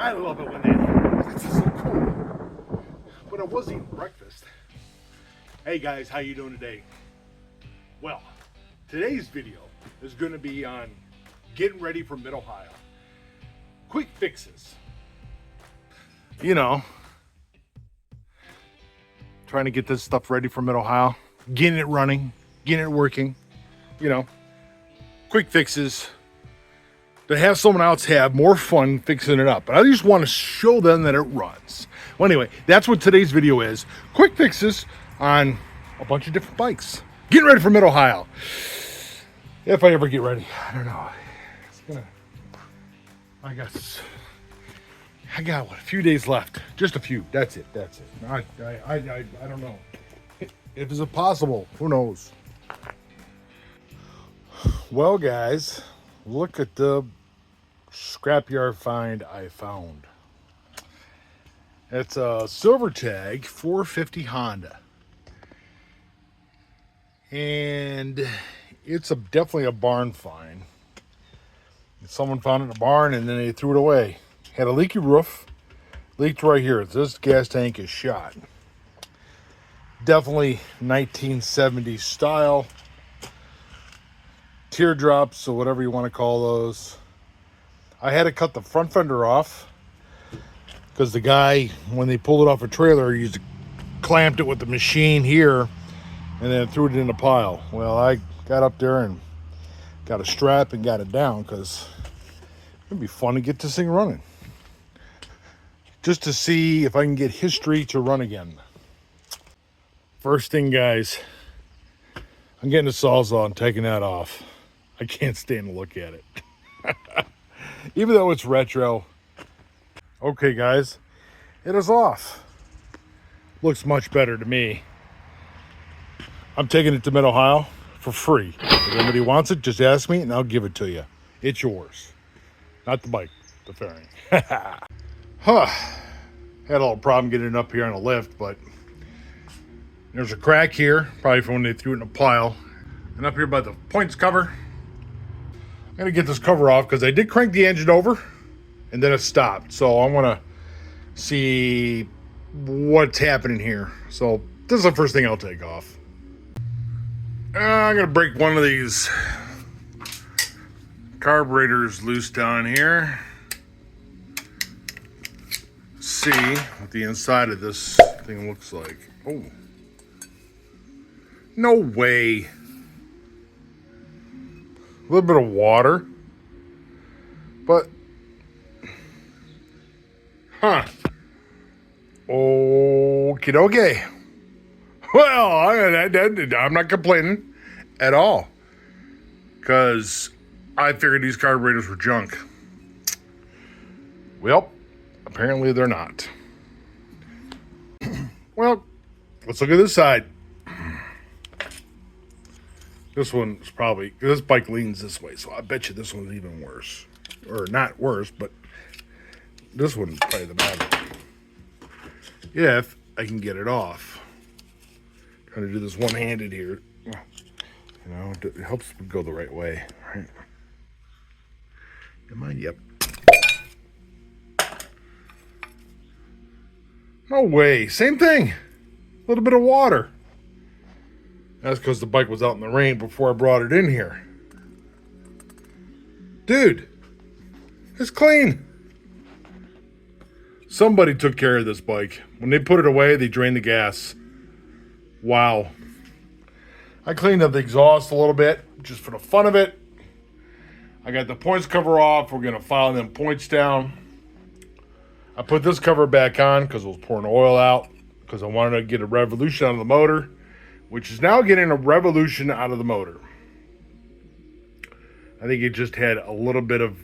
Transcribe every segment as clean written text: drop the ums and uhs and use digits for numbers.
I love it when they do. This is so cool. But I was eating breakfast. Hey guys, how you doing today? Well, today's video is going to be on getting ready for Mid-Ohio. Quick fixes. You know, trying to get this stuff ready for Mid-Ohio, getting it running, getting it working. You know, quick fixes to have someone else have more fun fixing it up. But I just want to show them that it runs. Well, anyway, that's what today's video is. Quick fixes on a bunch of different bikes. Getting ready for Mid-Ohio. If I ever get ready, I don't know. It's gonna. I got what, a few days left. Just a few. That's it. I don't know. If it's possible, who knows? Well, guys, look at the scrapyard find I found. It's a Silver Tag 450 Honda. And it's definitely a barn find. Someone found it in a barn and then they threw it away. Had a leaky roof. Leaked right here. This gas tank is shot. Definitely 1970s style. Teardrops, or whatever you want to call those. I had to cut the front fender off because the guy, when they pulled it off a trailer, he clamped it with the machine here and then threw it in a pile. Well, I got up there and got a strap and got it down because it'd be fun to get this thing running. Just to see if I can get history to run again. First thing, guys, I'm getting the Sawzall and taking that off. I can't stand to look at it. Even though it's retro. Okay, guys, it is off. Looks much better to me. I'm taking it to Mid-Ohio for free. If anybody wants it, just ask me and I'll give it to you. It's yours. Not the bike, the fairing. Huh. Had a little problem getting it up here on a lift, but there's a crack here, probably from when they threw it in a pile. And up here by the points cover, I'm gonna get this cover off because I did crank the engine over and then it stopped. So I wanna see what's happening here. So this is the first thing I'll take off. I'm gonna break one of these carburetors loose down here. See what the inside of this thing looks like. Oh, no way. A little bit of water, but okie dokie. Well, I'm not complaining at all because I figured these carburetors were junk. Well, apparently they're not. Well, let's look at this side. This one's probably, this bike leans this way, so I bet you this one's even worse. Or not worse, but this one's probably the bad one. If I can get it off. Trying to do this one-handed here. You know, it helps go the right way, right? Am I? Yep. No way. Same thing. A little bit of water. That's because the bike was out in the rain before I brought it in here. Dude, it's clean. Somebody took care of this bike. When they put it away, they drained the gas. Wow. I cleaned up the exhaust a little bit, just for the fun of it. I got the points cover off. We're going to file them points down. I put this cover back on because it was pouring oil out. Because I wanted to get a revolution out of the motor. Which is now getting a revolution out of the motor. I think it just had a little bit of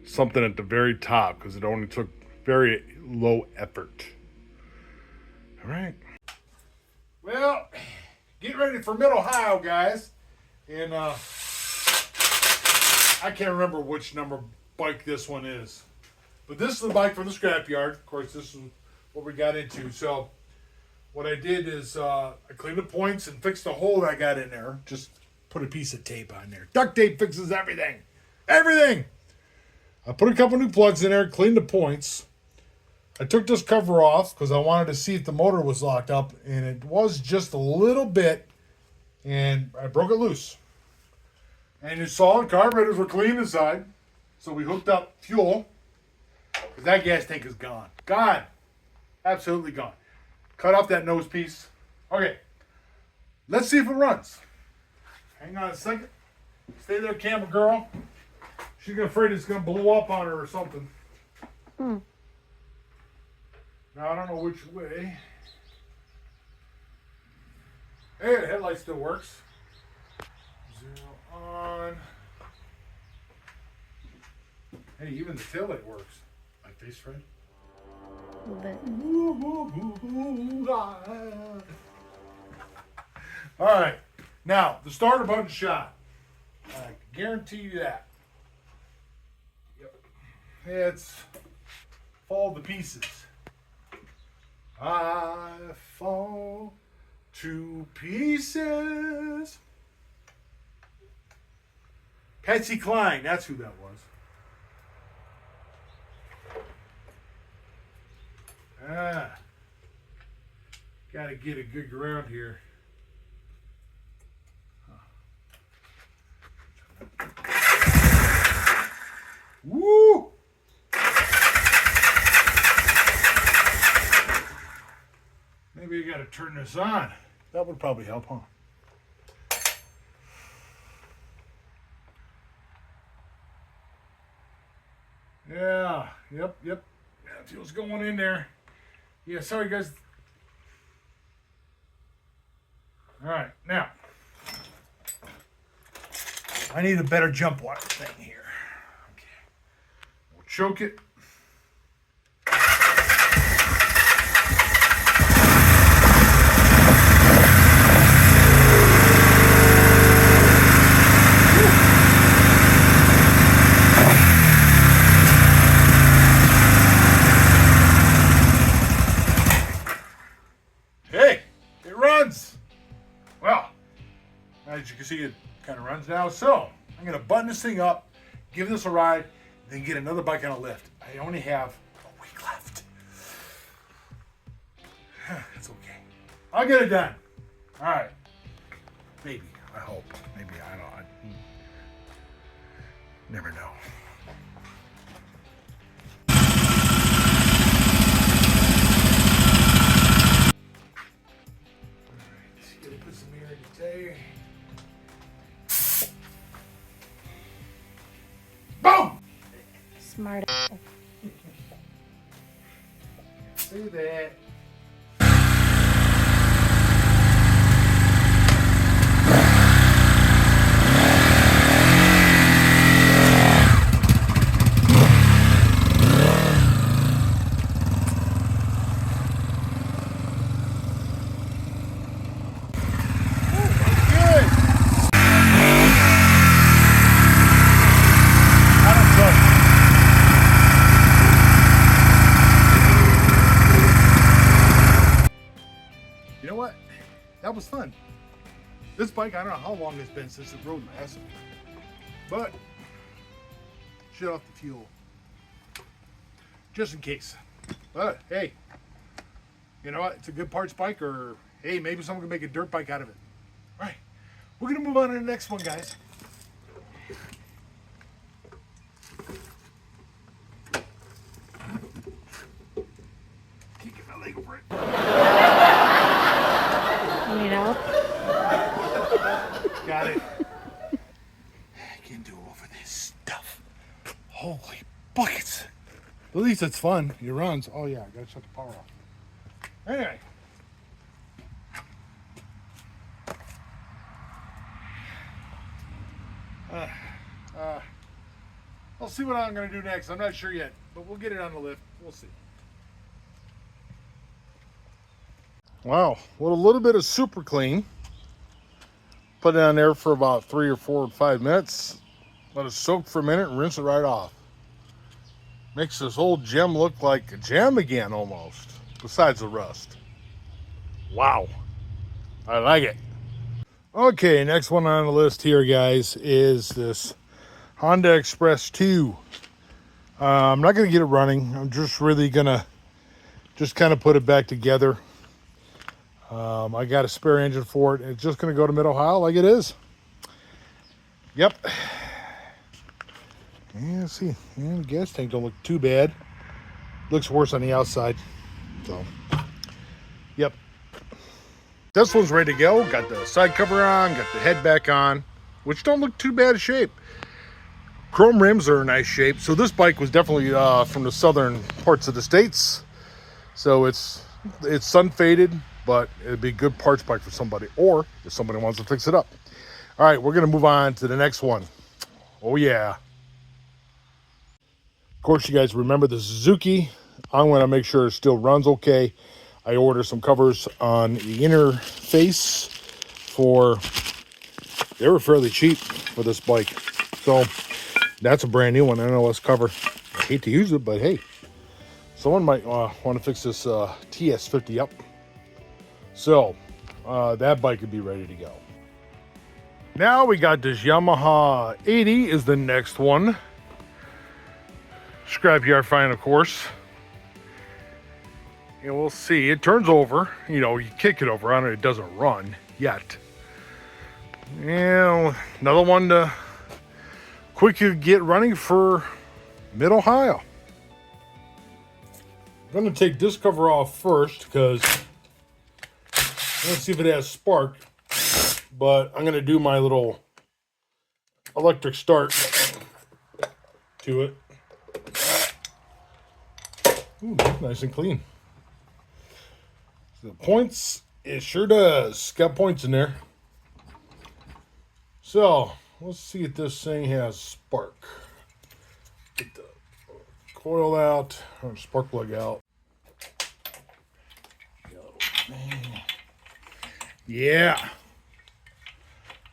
something at the very top because it only took very low effort. All right. Well, get ready for Mid-Ohio, guys. And I can't remember which number bike this one is. But this is the bike from the scrapyard. Of course, this is what we got into. So what I did is I cleaned the points and fixed the hole that I got in there. Just put a piece of tape on there. Duct tape fixes everything. Everything! I put a couple new plugs in there, cleaned the points. I took this cover off because I wanted to see if the motor was locked up, and it was just a little bit, and I broke it loose. And you saw the carburetors were clean inside, so we hooked up fuel, because that gas tank is gone. Gone. Absolutely gone. Cut off that nose piece. Okay, let's see if it runs. Hang on a second. Stay there, camera girl. She's afraid it's going to blow up on her or something. Now, I don't know which way. Hey, the headlight still works. Zero on. Hey, even the taillight works. My face, Fred? A little bit. All right. Now, the starter button shot. I guarantee you that. Yep. It's fall to pieces. I fall to pieces. Patsy Cline, that's who that was. Gotta get a good ground here. Woo! Maybe you gotta turn this on. That would probably help, huh? Yeah, yep. Yeah, fuel's going in there. Yeah, sorry guys. All right, now I need a better jump water thing here. Okay, we'll choke it. Well, as you can see, it kind of runs now. So I'm going to button this thing up, give this a ride, then get another bike on a lift. I only have a week left. It's okay. I'll get it done. All right. Maybe. I hope. Maybe. I don't know. Never know. Boom! Smart. See that? You know what? That was fun. This bike, I don't know how long it's been since it rode last, but shut off the fuel just in case. But hey, you know what? It's a good parts bike, or hey, maybe someone can make a dirt bike out of it. All right, we're gonna move on to the next one, guys. Can't get my leg over it. You know? Got it. I can do over this stuff. Holy buckets. At least it's fun. It runs. Oh yeah, I gotta shut the power off. Anyway. I'll see what I'm gonna do next. I'm not sure yet, but we'll get it on the lift. We'll see. Wow, with a little bit of super clean. Put it on there for about 3 or 4 or 5 minutes. Let it soak for a minute and rinse it right off. Makes this old gem look like a gem again almost, besides the rust. Wow, I like it. Okay, next one on the list here, guys, is this Honda Express 2. I'm not going to get it running. I'm just really going to just kind of put it back together. I got a spare engine for it. It's just going to go to Mid-Ohio like it is. Yep. Yeah, see, yeah, the gas tank don't look too bad. Looks worse on the outside. So, yep. This one's ready to go. Got the side cover on, got the head back on, which don't look too bad of shape. Chrome rims are in nice shape. So this bike was definitely from the southern parts of the States. So it's sun faded, but it'd be a good parts bike for somebody, or if somebody wants to fix it up. All right, we're gonna move on to the next one. Oh yeah. Of course, you guys remember the Suzuki. I'm gonna make sure it still runs okay. I ordered some covers on the inner face they were fairly cheap for this bike. So that's a brand new one, NOS cover. I hate to use it, but hey, someone might want to fix this TS50 up. So that bike could be ready to go. Now we got this Yamaha 80 is the next one. Scrapyard fine, of course. And we'll see. It turns over. You know, you kick it over on it. It doesn't run yet. And another one to quickly get running for Mid-Ohio. I'm going to take this cover off first because let's see if it has spark. But I'm going to do my little electric start to it. Ooh, nice and clean. The points, it sure does. Got points in there. So, let's see if this thing has spark. Get the coil out, or spark plug out. Yeah.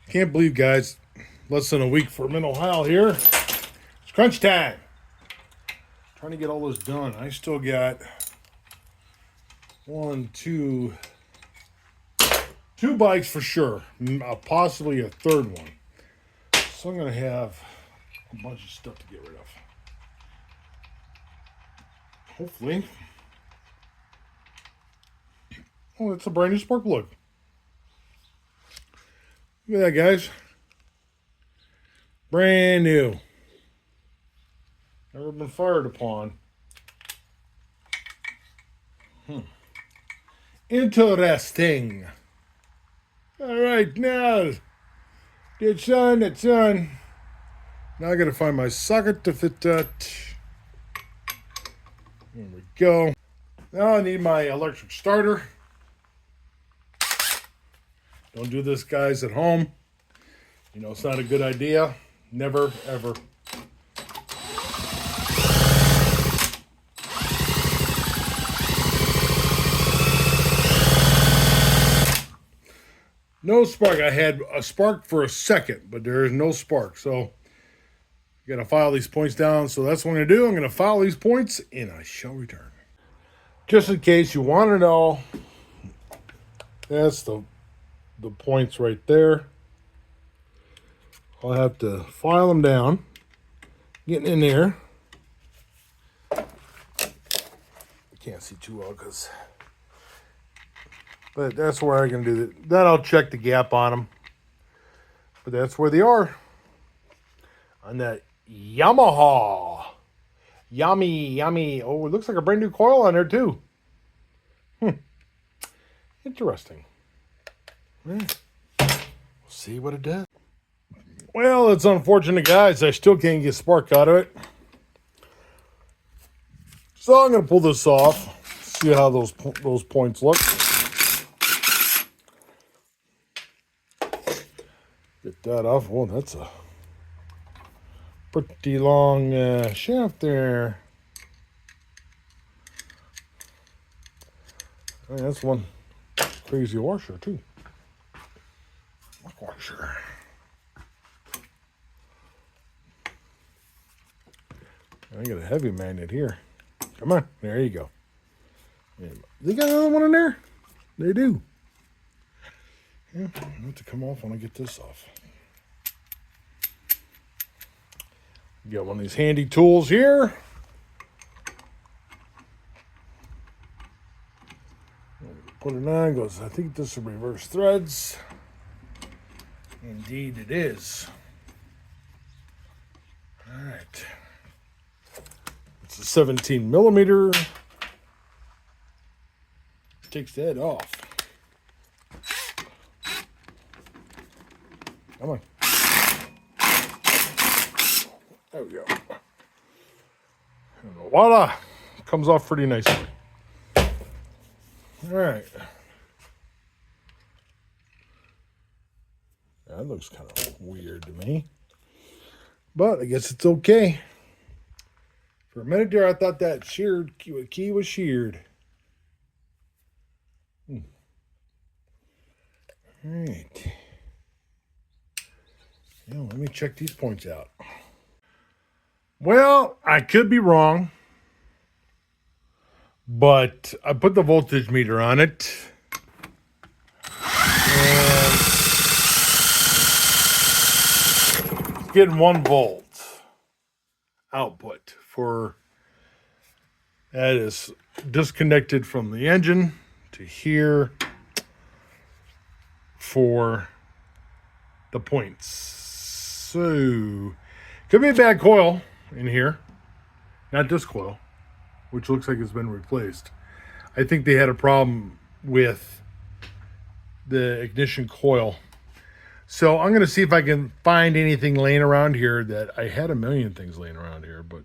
Can't believe, guys, less than a week for Mid-Ohio here. It's crunch time. Trying to get all this done. I still got two bikes for sure, possibly a third one. So I'm going to have a bunch of stuff to get rid of. Hopefully. Oh, it's a brand new spark plug. Look at that, guys. Brand new. Never been fired upon. Interesting. All right, now it's on. Now I gotta find my socket to fit that. There we go. Now I need my electric starter. Don't do this, guys, at home. You know, it's not a good idea. Never, ever. No spark. I had a spark for a second, but there is no spark. So you gotta file these points down. So that's what I'm gonna do. I'm gonna file these points and I shall return. Just in case you want to know, that's the points right there. I'll have to file them down. Getting in there. I can't see too well but that's where I'm going to do that. Then I'll check the gap on them. But that's where they are. On that Yamaha. Yummy. Oh, it looks like a brand new coil on there too. Interesting. We'll see what it does. Well, it's unfortunate, guys. I still can't get spark out of it. So I'm going to pull this off. See how those points look. Get that off. Oh, that's a pretty long shaft there. I mean, that's one crazy washer too. Washer. I got a heavy magnet here. Come on, there you go. They got another one in there? They do. Yeah, I have to come off when I get this off. Got one of these handy tools here. Put it on, goes, I think this is reverse threads. Indeed it is. All right. It's a 17 millimeter. Takes that off. Come on. There we go. And voila! Comes off pretty nicely. All right. That looks kind of weird to me. But I guess it's okay. For a minute there, I thought that key was sheared. All right. Now, let me check these points out. Well, I could be wrong, but I put the voltage meter on it. And it's getting 1 volt output for, that is disconnected from the engine to here for the points. So, could be a bad coil in here. Not this coil, which looks like it's been replaced. I think they had a problem with the ignition coil. So I'm going to see if I can find anything laying around here that I had a million things laying around here, but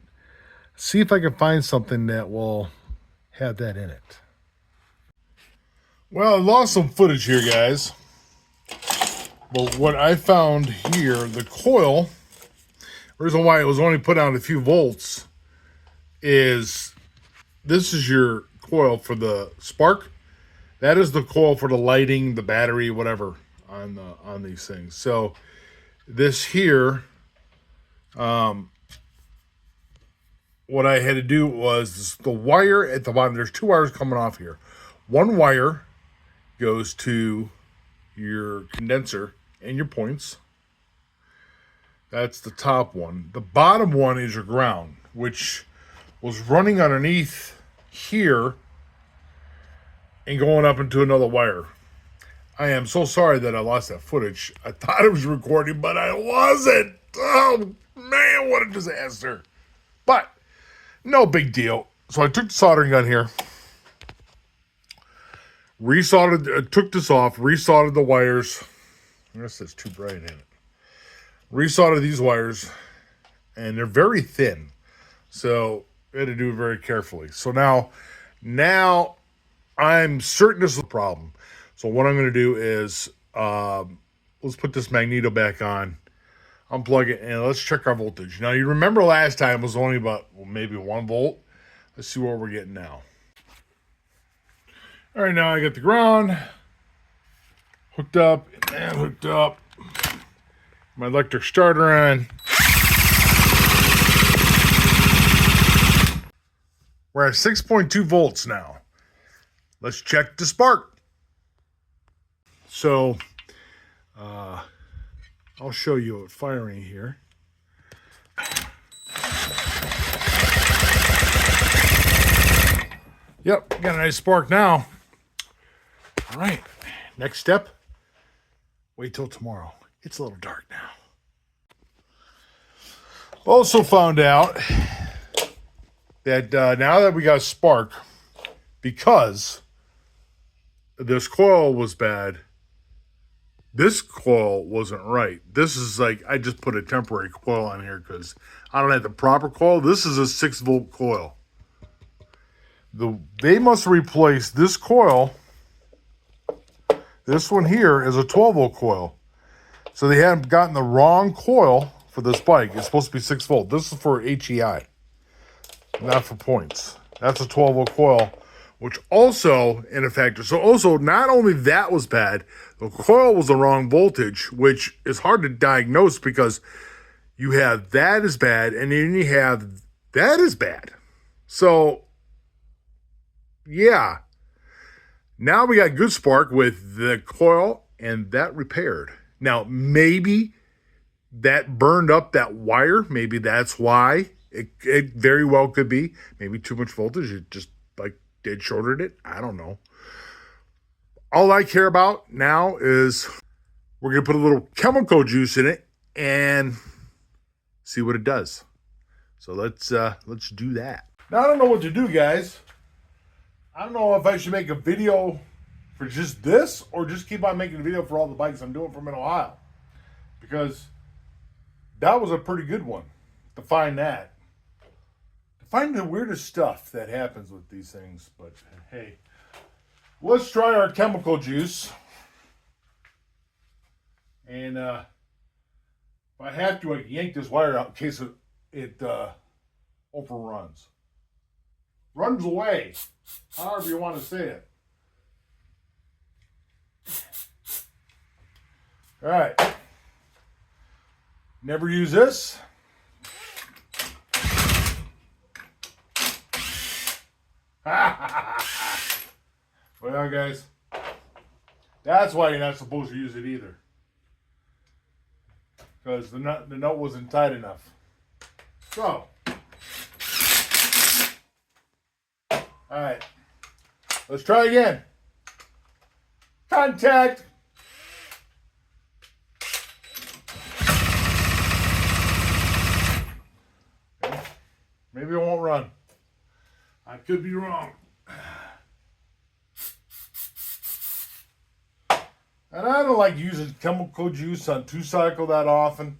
see if I can find something that will have that in it. Well, I lost some footage here, guys. But what I found here, the coil, the reason why it was only put on a few volts is this is your coil for the spark. That is the coil for the lighting, the battery, whatever on these things. So this here, what I had to do was the wire at the bottom. There's 2 wires coming off here. One wire goes to your condenser and your points. That's the top one. The bottom one is your ground, which was running underneath here and going up into another wire. I am so sorry that I lost that footage. I thought it was recording, but I wasn't. Oh, man, what a disaster. But no big deal. So I took the soldering gun here, resoldered, took this off, resoldered the wires. I guess it's too bright in it. Resoldered these wires, and they're very thin. So I had to do it very carefully. So now I'm certain this is a problem. So what I'm going to do is, let's put this magneto back on, unplug it, and let's check our voltage. Now, you remember last time it was only about maybe 1 volt. Let's see what we're getting now. All right, now I got the ground hooked up and hooked up. My electric starter on. We're at 6.2 volts now. Let's check the spark. So, I'll show you it firing here. Yep, got a nice spark now. All right, next step, wait till tomorrow. It's a little dark now. Also found out that now that we got a spark, because this coil was bad, this coil wasn't right. This is like, I just put a temporary coil on here because I don't have the proper coil. This is a 6-volt coil. They must replace this coil. This one here is a 12-volt coil. So they haven't gotten the wrong coil for this bike. It's supposed to be 6 volt. This is for HEI, not for points. That's a 12-volt coil, which also in a factor. So also, not only that was bad, the coil was the wrong voltage, which is hard to diagnose because you have that is bad, and then you have that is bad. So, yeah. Now we got good spark with the coil and that repaired. Now, maybe that burned up that wire. Maybe that's why. It very well could be. Maybe too much voltage. It just like dead shorted it. I don't know. all I care about now is we're going to put a little chemical juice in it and see what it does. So let's do that. Now, I don't know what to do, guys. I don't know if I should make a video for just this or just keep on making a video for all the bikes I'm doing from in Ohio. Because that was a pretty good one to find that. To find the weirdest stuff that happens with these things. But hey, let's try our chemical juice. And if I have to, I can yank this wire out in case it overruns. Runs away, however you want to say it. All right. Never use this. Well, guys, that's why you're not supposed to use it either. Because the nut wasn't tight enough. So, all right, let's try again. Contact. Okay. Maybe it won't run. I could be wrong. And I don't like using chemical juice on 2-cycle that often.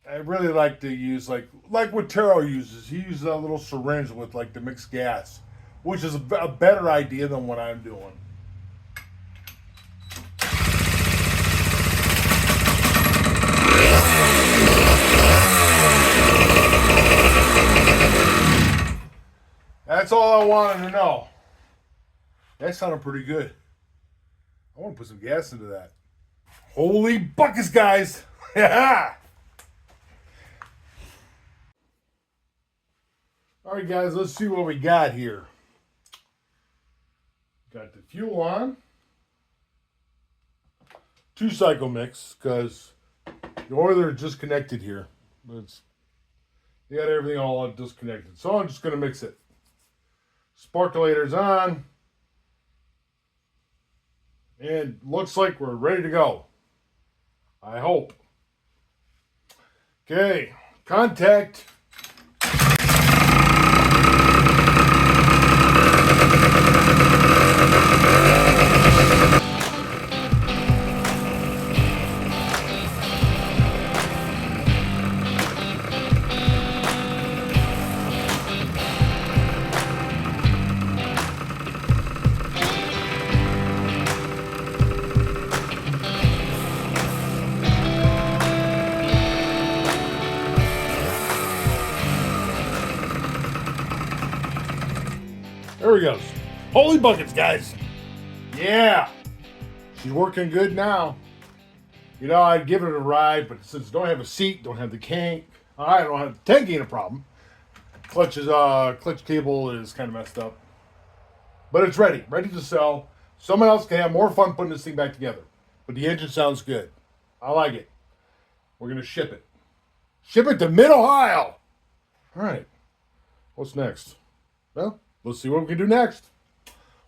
I really like to use like what Taro uses. He uses a little syringe with like the mixed gas, which is a better idea than what I'm doing. That's all I wanted to know. That sounded pretty good. I want to put some gas into that. Holy buckets, guys! Yeah. All right, guys, let's see what we got here. Got the fuel on. 2-cycle mix, because the oiler is disconnected here. You got everything all disconnected. So I'm just going to mix it. Sparkulator's on. And looks like we're ready to go. I hope. Okay, contact. There we go. Holy buckets, guys. Yeah. She's working good now. You know, I'd give it a ride, but since I don't have a seat, don't have the tank. I don't have the tank, ain't a problem. Clutch cable is kind of messed up. But it's ready to sell. Someone else can have more fun putting this thing back together. But the engine sounds good. I like it. We're going to ship it. Ship it to Mid-Ohio. All right. What's next? Well, let's see what we can do next.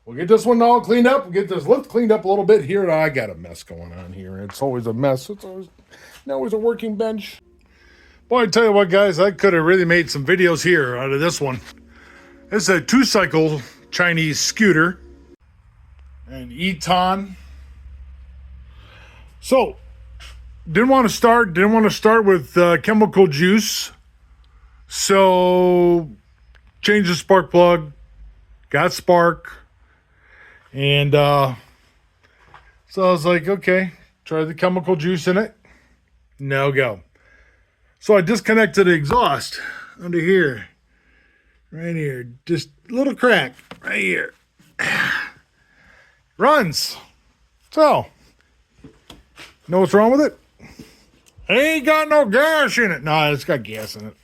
We'll get this one all cleaned up. We'll get this lift cleaned up a little bit here. I got a mess going on here. It's always a mess. It's always a working bench. Boy, I tell you what, guys, I could have really made some videos here out of this one. It's a 2-cycle Chinese scooter. An Eton. So, didn't want to start with chemical juice. So, changed the spark plug. Got spark. And so I was like, okay, try the chemical juice in it. No go. So I disconnected the exhaust under here. Right here. Just a little crack right here. Runs. So, know what's wrong with it? It ain't got no gas in it. No, it's got gas in it.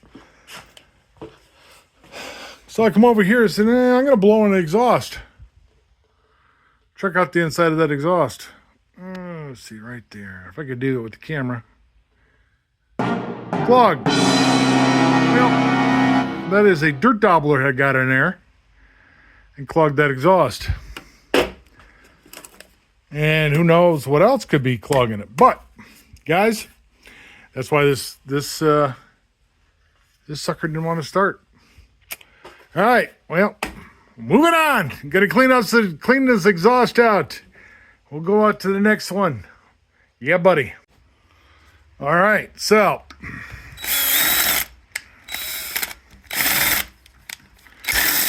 So I come over here and said, I'm going to blow in the exhaust. Check out the inside of that exhaust. Let's see right there. If I could do it with the camera. Clogged. Well, that is a dirt doubler had got in there and clogged that exhaust. And who knows what else could be clogging it. But, guys, that's why this sucker didn't want to start. All right, well, moving on. Got to clean this exhaust out. We'll go out to the next one. Yeah, buddy. All right, so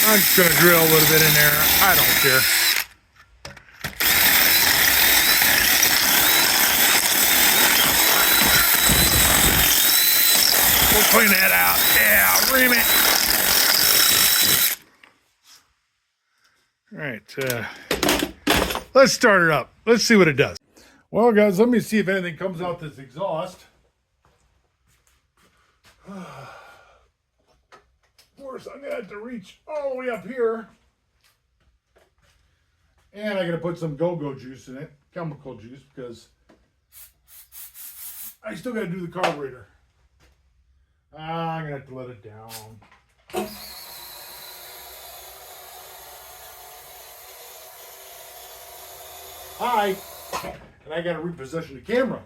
I'm just going to drill a little bit in there. I don't care. We'll clean that out. Yeah, ream it. All right, let's start it up. Let's see what it does. Well, guys, let me see if anything comes out this exhaust. Of course, I'm gonna have to reach all the way up here. And I gotta put some go-go juice in it, chemical juice, because I still gotta do the carburetor. I'm gonna have to let it down. Hi. And I gotta reposition the camera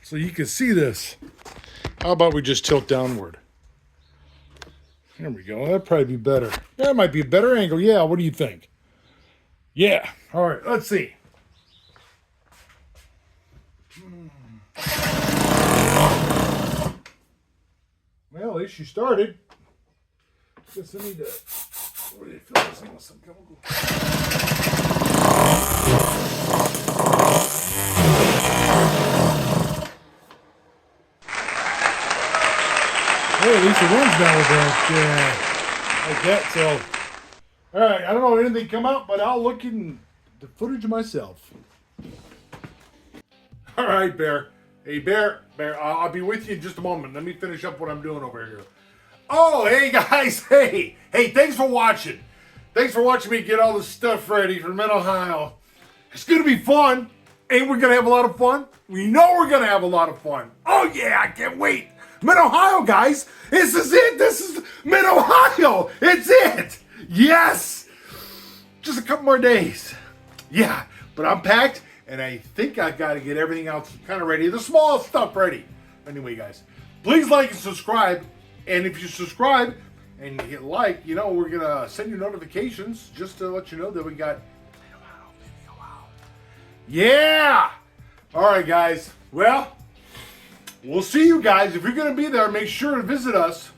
so you can see this. How about we just tilt downward? There we go. That'd probably be better. That might be a better angle. Yeah, what do you think? Yeah. All right, let's see. Well, at least you started. Guess I need to really fill this in with some chemical. Hey, at least it runs now with that, like that. So, all right, I don't know if anything come out, but I'll look in the footage myself. All right, Bear. Hey, Bear, I'll be with you in just a moment. Let me finish up what I'm doing over here. Oh, hey, guys. Hey, thanks for watching. Thanks for watching me get all this stuff ready for Mid-Ohio. It's going to be fun. Ain't we going to have a lot of fun? We know we're going to have a lot of fun. Oh, yeah, I can't wait. Mid-Ohio, guys. This is it. This is Mid-Ohio. It's it. Yes. Just a couple more days. Yeah, but I'm packed, and I think I've got to get everything else kind of ready. The small stuff ready. Anyway, guys, please like and subscribe. And if you subscribe and hit like, you know, we're going to send you notifications just to let you know that we got video out. Yeah. All right, guys. Well, we'll see you guys. If you're going to be there, make sure to visit us.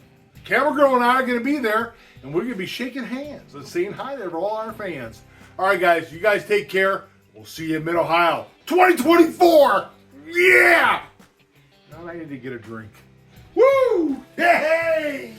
Camera Girl and I are going to be there, and we're going to be shaking hands and saying hi to all our fans. All right, guys. You guys take care. We'll see you in Mid-Ohio 2024. Yeah. Now I need to get a drink. Woo! Hey!